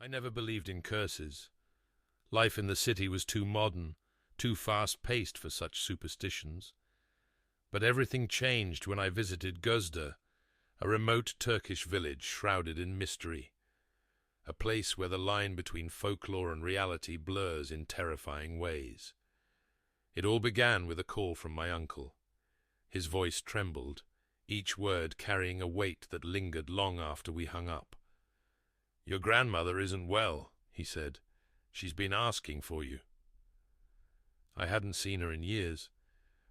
I never believed in curses. Life in the city was too modern, too fast-paced for such superstitions. But everything changed when I visited Gözde, a remote Turkish village shrouded in mystery, a place where the line between folklore and reality blurs in terrifying ways. It all began with a call from my uncle. His voice trembled, each word carrying a weight that lingered long after we hung up. "Your grandmother isn't well," he said. "She's been asking for you." I hadn't seen her in years.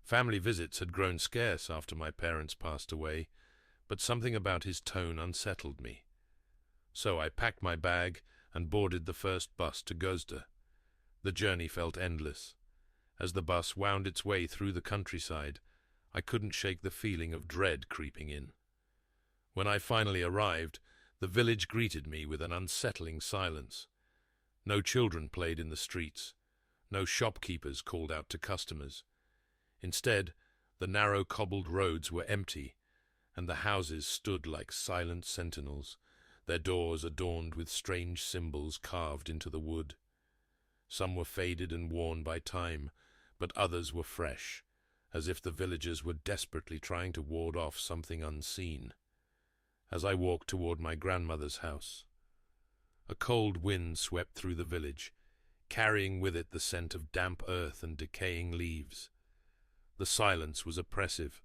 Family visits had grown scarce after my parents passed away, but something about his tone unsettled me. So I packed my bag and boarded the first bus to Gözde. The journey felt endless. As the bus wound its way through the countryside, I couldn't shake the feeling of dread creeping in. When I finally arrived, the village greeted me with an unsettling silence. No children played in the streets. No shopkeepers called out to customers. Instead, the narrow cobbled roads were empty, and the houses stood like silent sentinels, their doors adorned with strange symbols carved into the wood. Some were faded and worn by time, but others were fresh, as if the villagers were desperately trying to ward off something unseen. As I walked toward my grandmother's house, a cold wind swept through the village, carrying with it the scent of damp earth and decaying leaves. The silence was oppressive,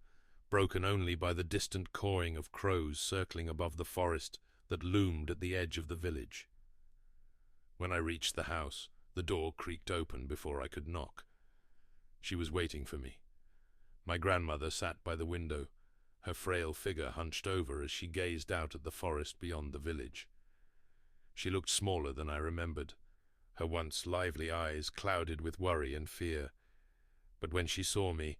broken only by the distant cawing of crows circling above the forest that loomed at the edge of the village. When I reached the house, the door creaked open before I could knock. She was waiting for me. My grandmother sat by the window, her frail figure hunched over as she gazed out at the forest beyond the village. She looked smaller than I remembered, her once lively eyes clouded with worry and fear. But when she saw me,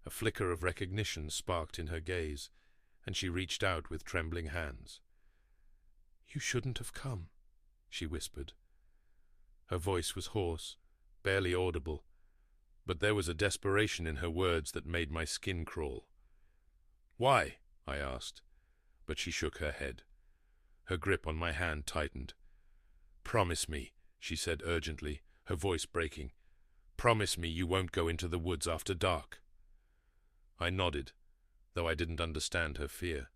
a flicker of recognition sparked in her gaze, and she reached out with trembling hands. "You shouldn't have come," she whispered. Her voice was hoarse, barely audible, but there was a desperation in her words that made my skin crawl. "Why?" I asked, but she shook her head. Her grip on my hand tightened. "Promise me," she said urgently, her voice breaking. "Promise me you won't go into the woods after dark." I nodded, though I didn't understand her fear.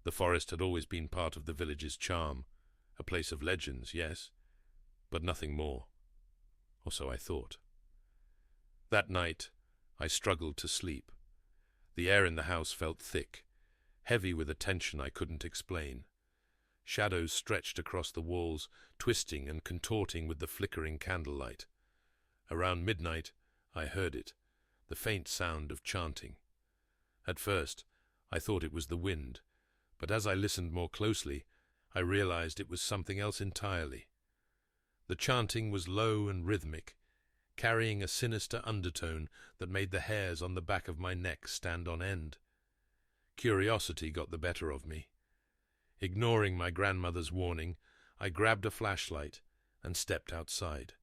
The forest had always been part of the village's charm, a place of legends, yes, but nothing more. Or so I thought. That night, I struggled to sleep. The air in the house felt thick, heavy with a tension I couldn't explain. Shadows stretched across the walls, twisting and contorting with the flickering candlelight. Around midnight, I heard it, the faint sound of chanting. At first, I thought it was the wind, but as I listened more closely, I realized it was something else entirely. The chanting was low and rhythmic, carrying a sinister undertone that made the hairs on the back of my neck stand on end. Curiosity got the better of me. Ignoring my grandmother's warning, I grabbed a flashlight and stepped outside.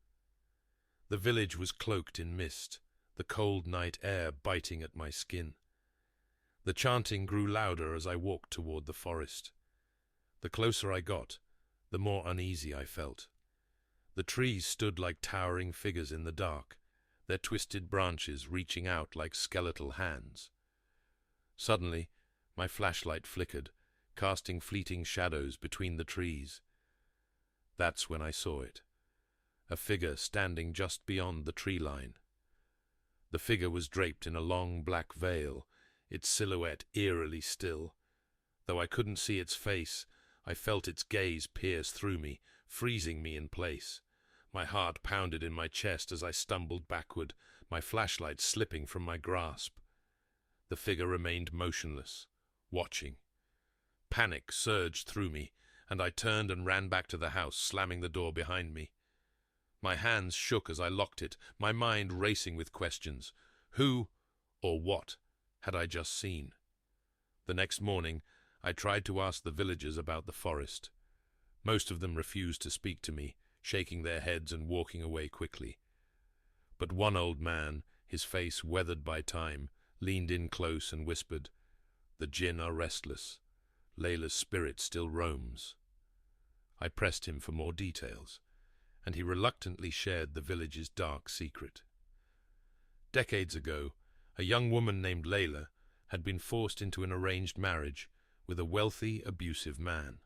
The village was cloaked in mist, the cold night air biting at my skin. The chanting grew louder as I walked toward the forest. The closer I got, the more uneasy I felt. The trees stood like towering figures in the dark, their twisted branches reaching out like skeletal hands. Suddenly, my flashlight flickered, casting fleeting shadows between the trees. That's when I saw it. A figure standing just beyond the tree line. The figure was draped in a long black veil, its silhouette eerily still. Though I couldn't see its face, I felt its gaze pierce through me, freezing me in place. My heart pounded in my chest as I stumbled backward, my flashlight slipping from my grasp. The figure remained motionless, watching. Panic surged through me, and I turned and ran back to the house, slamming the door behind me. My hands shook as I locked it, my mind racing with questions. Who, or what, had I just seen? The next morning, I tried to ask the villagers about the forest. Most of them refused to speak to me, shaking their heads and walking away quickly. But one old man, his face weathered by time, leaned in close and whispered, "The jinn are restless. Layla's spirit still roams." I pressed him for more details, and he reluctantly shared the village's dark secret. Decades ago, a young woman named Layla had been forced into an arranged marriage with a wealthy, abusive man.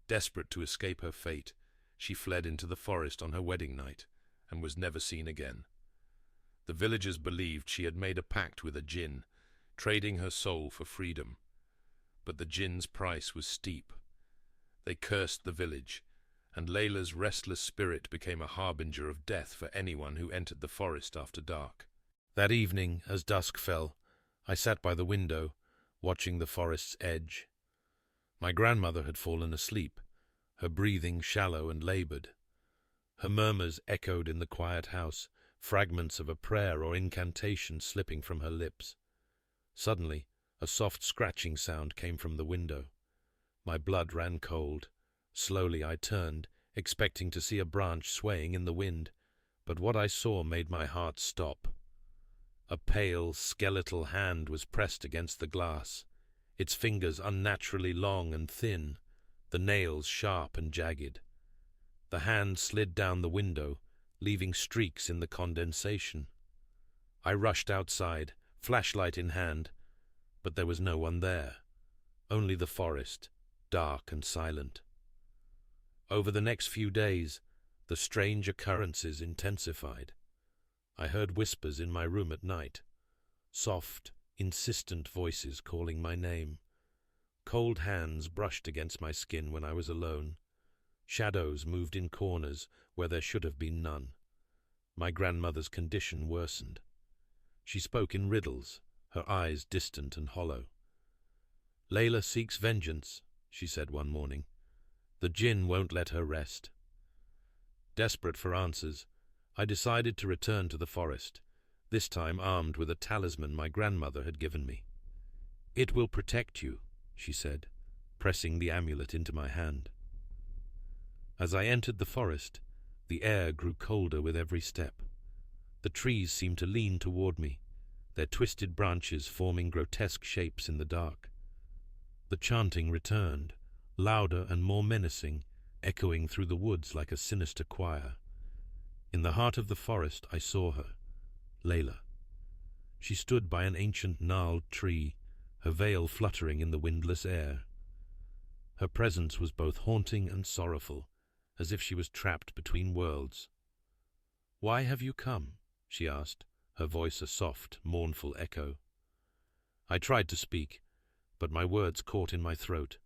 Desperate to escape her fate, she fled into the forest on her wedding night and was never seen again. The villagers believed she had made a pact with a jinn, trading her soul for freedom. But the jinn's price was steep. They cursed the village, and Layla's restless spirit became a harbinger of death for anyone who entered the forest after dark. That evening, as dusk fell, I sat by the window, watching the forest's edge. My grandmother had fallen asleep, her breathing shallow and labored. Her murmurs echoed in the quiet house, fragments of a prayer or incantation slipping from her lips. Suddenly, a soft scratching sound came from the window. My blood ran cold. Slowly I turned, expecting to see a branch swaying in the wind, but what I saw made my heart stop. A pale, skeletal hand was pressed against the glass, its fingers unnaturally long and thin, the nails sharp and jagged. The hand slid down the window, leaving streaks in the condensation. I rushed outside, flashlight in hand, but there was no one there, only the forest, dark and silent. Over the next few days, the strange occurrences intensified. I heard whispers in my room at night, soft, insistent voices calling my name. Cold hands brushed against my skin when I was alone. Shadows moved in corners where there should have been none. My grandmother's condition worsened. She spoke in riddles, her eyes distant and hollow. "Layla seeks vengeance," she said one morning. "The jinn won't let her rest." Desperate for answers, I decided to return to the forest, this time armed with a talisman my grandmother had given me. "It will protect you," she said, pressing the amulet into my hand. As I entered the forest, the air grew colder with every step. The trees seemed to lean toward me, their twisted branches forming grotesque shapes in the dark. The chanting returned, louder and more menacing, echoing through the woods like a sinister choir. In the heart of the forest I saw her, Layla. She stood by an ancient gnarled tree, her veil fluttering in the windless air. Her presence was both haunting and sorrowful, as if she was trapped between worlds. "Why have you come?" she asked, her voice a soft, mournful echo. I tried to speak, but my words caught in my throat.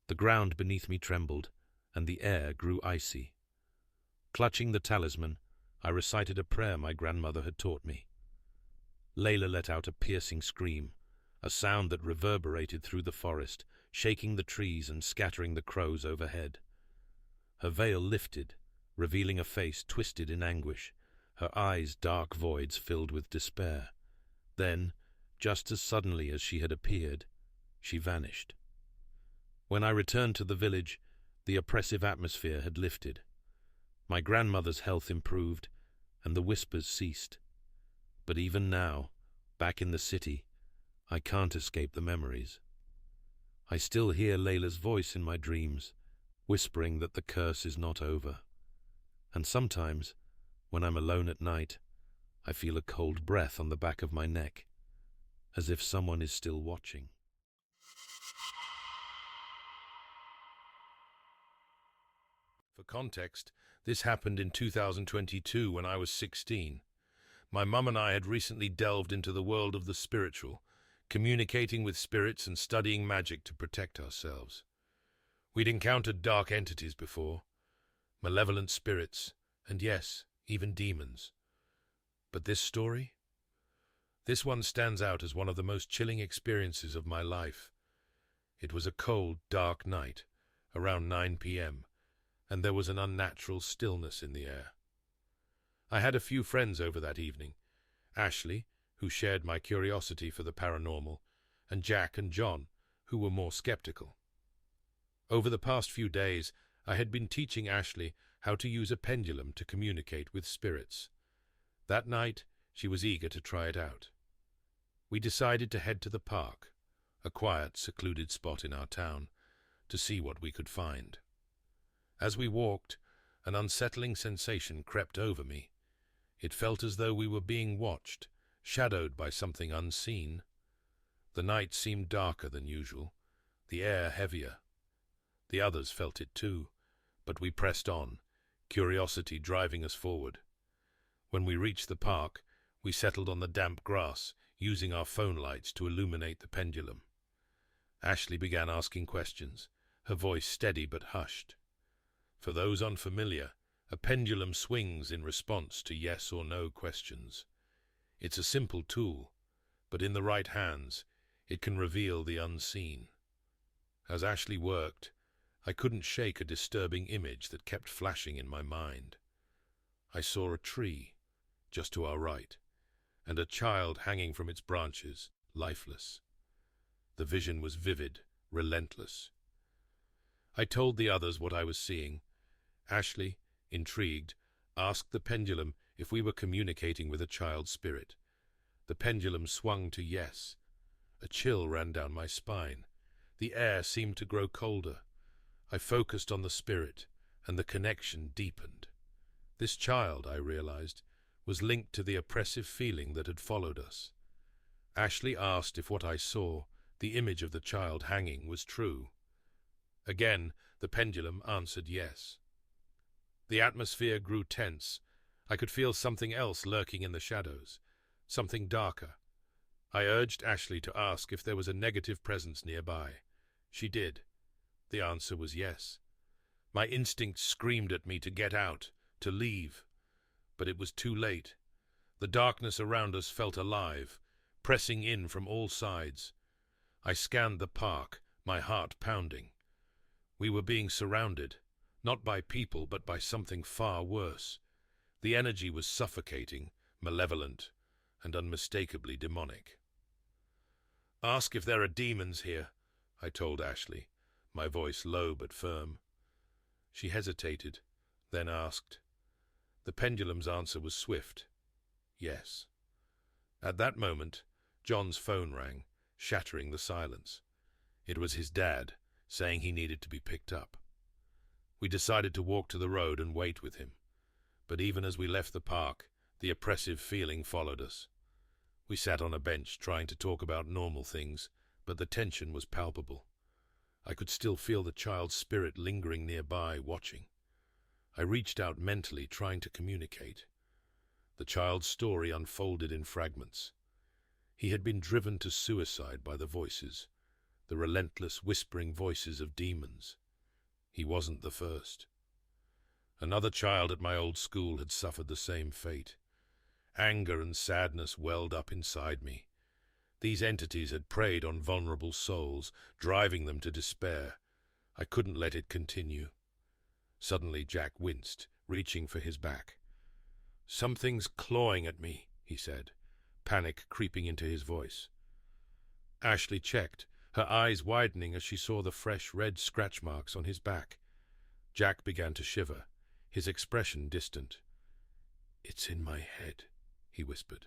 The ground beneath me trembled, and the air grew icy. Clutching the talisman, I recited a prayer my grandmother had taught me. Layla let out a piercing scream, a sound that reverberated through the forest, shaking the trees and scattering the crows overhead. Her veil lifted, revealing a face twisted in anguish, her eyes dark voids filled with despair. Then, just as suddenly as she had appeared, she vanished. When I returned to the village, the oppressive atmosphere had lifted. My grandmother's health improved, and the whispers ceased. But even now, back in the city, I can't escape the memories. I still hear Layla's voice in my dreams, whispering that the curse is not over. And sometimes, when I'm alone at night, I feel a cold breath on the back of my neck, as if someone is still watching. For context, this happened in 2022 when I was 16. My mum and I had recently delved into the world of the spiritual, communicating with spirits and studying magic to protect ourselves. We'd encountered dark entities before, malevolent spirits, and yes, even demons. But this story? This one stands out as one of the most chilling experiences of my life. It was a cold, dark night, around 9 p.m., and there was an unnatural stillness in the air. I had a few friends over that evening, Ashley, who shared my curiosity for the paranormal, and Jack and John, who were more skeptical. Over the past few days, I had been teaching Ashley how to use a pendulum to communicate with spirits. That night, she was eager to try it out. We decided to head to the park, a quiet, secluded spot in our town, to see what we could find. As we walked, an unsettling sensation crept over me. It felt as though we were being watched, shadowed by something unseen. The night seemed darker than usual, the air heavier. The others felt it too, but we pressed on, curiosity driving us forward. When we reached the park, we settled on the damp grass, using our phone lights to illuminate the pendulum. Ashley began asking questions, her voice steady but hushed. For those unfamiliar, a pendulum swings in response to yes or no questions. It's a simple tool, but in the right hands, it can reveal the unseen. As Ashley worked, I couldn't shake a disturbing image that kept flashing in my mind. I saw a tree, just to our right, and a child hanging from its branches, lifeless. The vision was vivid, relentless. I told the others what I was seeing. Ashley, intrigued, asked the pendulum if we were communicating with a child's spirit. The pendulum swung to yes. A chill ran down my spine. The air seemed to grow colder. I focused on the spirit, and the connection deepened. This child, I realized, was linked to the oppressive feeling that had followed us. Ashley asked if what I saw, the image of the child hanging, was true. Again, the pendulum answered yes. The atmosphere grew tense. I could feel something else lurking in the shadows, something darker. I urged Ashley to ask if there was a negative presence nearby. She did. The answer was yes. My instinct screamed at me to get out, to leave. But it was too late. The darkness around us felt alive, pressing in from all sides. I scanned the park, my heart pounding. We were being surrounded, not by people but by something far worse. The energy was suffocating, malevolent, and unmistakably demonic. "Ask if there are demons here," I told Ashley, my voice low but firm. She hesitated, then asked. The pendulum's answer was swift. Yes. At that moment, John's phone rang, shattering the silence. It was his dad, saying he needed to be picked up. We decided to walk to the road and wait with him. But even as we left the park, the oppressive feeling followed us. We sat on a bench trying to talk about normal things, but the tension was palpable. I could still feel the child's spirit lingering nearby, watching. I reached out mentally, trying to communicate. The child's story unfolded in fragments. He had been driven to suicide by the voices, the relentless whispering voices of demons. He wasn't the first. Another child at my old school had suffered the same fate. Anger and sadness welled up inside me. These entities had preyed on vulnerable souls, driving them to despair. I couldn't let it continue. Suddenly Jack winced, reaching for his back. "Something's clawing at me," he said, panic creeping into his voice. Ashley checked, her eyes widening as she saw the fresh red scratch marks on his back. Jack began to shiver, his expression distant. "It's in my head," he whispered.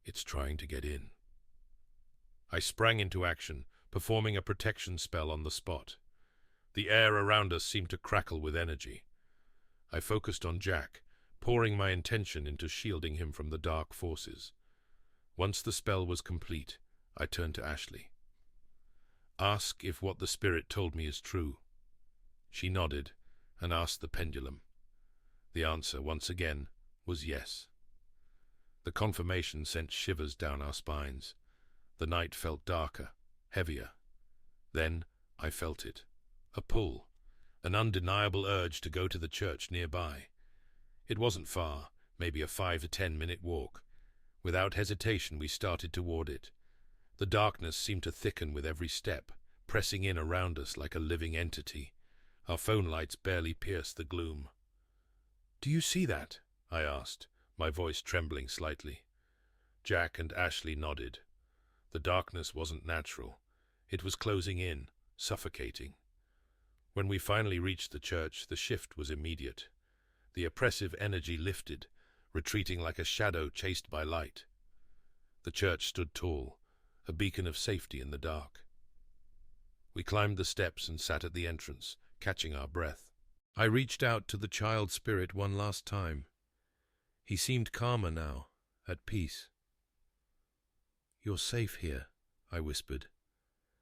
"It's trying to get in." I sprang into action, performing a protection spell on the spot. The air around us seemed to crackle with energy. I focused on Jack, pouring my intention into shielding him from the dark forces. Once the spell was complete, I turned to Ashley. "Ask if what the spirit told me is true." She nodded and asked the pendulum. The answer, once again, was yes. The confirmation sent shivers down our spines. The night felt darker, heavier. Then I felt it. A pull, an undeniable urge to go to the church nearby. It wasn't far, maybe a 5 to 10 minute walk. Without hesitation, we started toward it. The darkness seemed to thicken with every step, pressing in around us like a living entity. Our phone lights barely pierced the gloom. "Do you see that?" I asked, my voice trembling slightly. Jack and Ashley nodded. The darkness wasn't natural. It was closing in, suffocating. When we finally reached the church, the shift was immediate. The oppressive energy lifted, retreating like a shadow chased by light. The church stood tall, a beacon of safety in the dark. We climbed the steps and sat at the entrance, catching our breath. I reached out to the child spirit one last time. He seemed calmer now, at peace. "You're safe here," I whispered.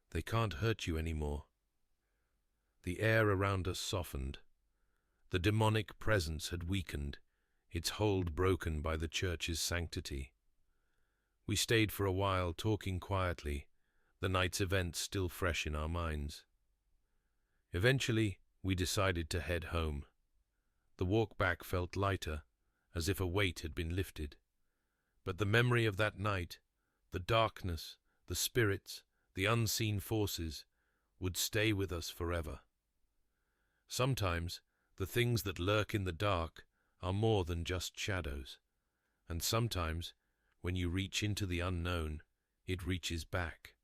"They can't hurt you anymore." The air around us softened. The demonic presence had weakened, its hold broken by the church's sanctity. We stayed for a while, talking quietly, the night's events still fresh in our minds. Eventually, we decided to head home. The walk back felt lighter, as if a weight had been lifted. But the memory of that night, the darkness, the spirits, the unseen forces, would stay with us forever. Sometimes, the things that lurk in the dark are more than just shadows, and sometimes, when you reach into the unknown, it reaches back.